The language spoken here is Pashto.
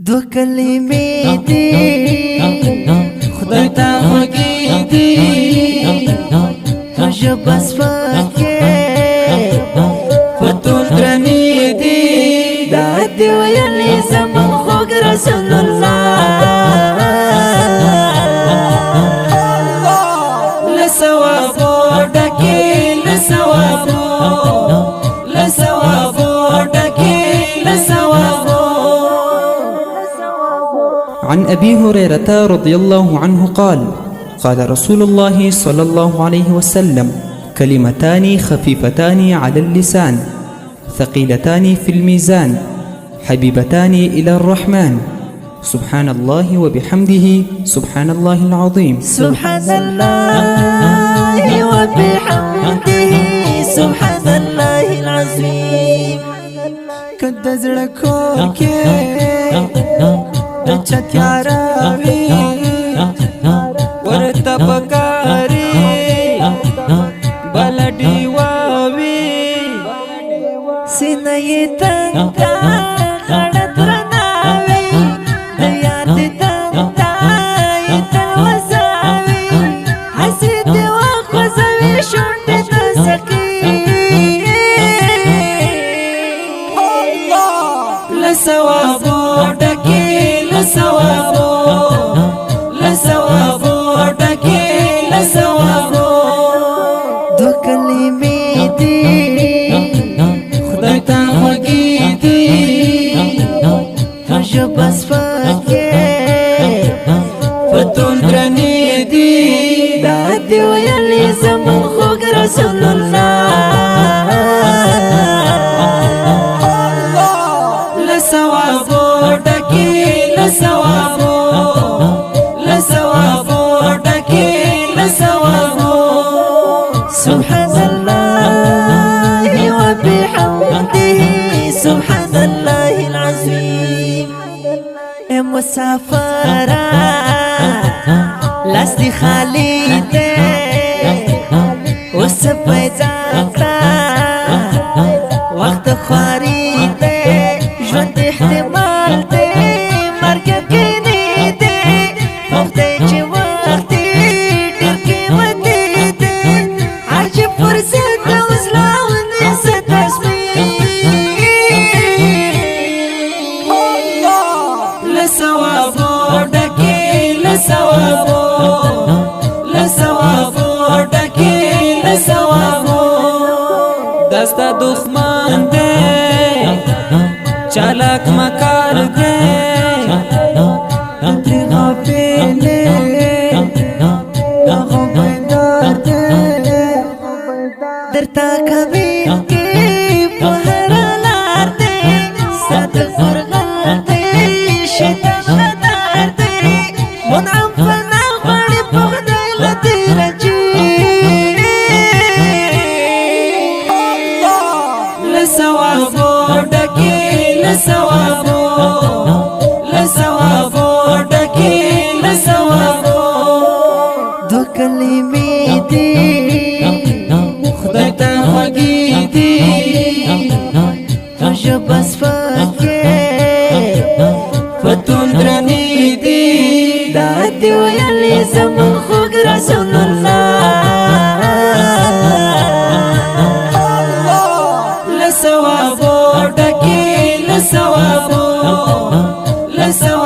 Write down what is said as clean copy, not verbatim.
دو کلمې دي خدای ته خوږې دي ژبه سپکې په ټول درنې دي دا دې ویلې زموږ خوږ رسول الله له ثوابو ډکې له ثوابو عن أبي هريرة رضي الله عنه قال قال رسول الله صلى الله عليه وسلم كلمتان خفيفتان على اللسان ثقيلتان في الميزان حبيبتان إلى الرحمن سبحان الله وبحمده سبحان الله العظيم سبحان الله وبحمده سبحان الله العظيم کد زړکو کې چتیارا وی ورته پکاري بلډي واوي سینې تنګا خړت رناوي د یاد تنګای توساوي حسید وخزوي شونډه تسکی الله لثوابو ډکه لثوابو لثوابو ډکه لثوابو دو کلمې دي خدای ته خوږې دي ژبه سپکې په ټول درنې دي دا دې ویلې زموږ خوږ رسول الله لثوابو ډکه لثوابو لثوابو ډکه لثوابو سبحان الله وبحمده سبحان الله العظيم مسافر لاستي خالي ده وس پیدا وقت خواري ده ژوند احتمال ده مرګ کینی ده وخت چې وخت ډېر قیمتي ده هر چې فرصت اوس لاونه لثوابو ډکه لثوابو لثوابو ډکه لثوابو دستا دښمن دې چالاک مکار دې ته غافلې هغه بیدار دې درته کوي کې په هر لار دې ست فرغت شیطان دار دې منعم فنا غړي په خدای لته رجي لثوابو ډکه لثوابو لثوابو ډکه لثوابو دو کلمې دي خدای ته خوږې دي ژبه سپکې په ټول درنې دي دا دې ویلې زموږ خوږ رسول الله لثوابو ډکه لثوابو لثوابو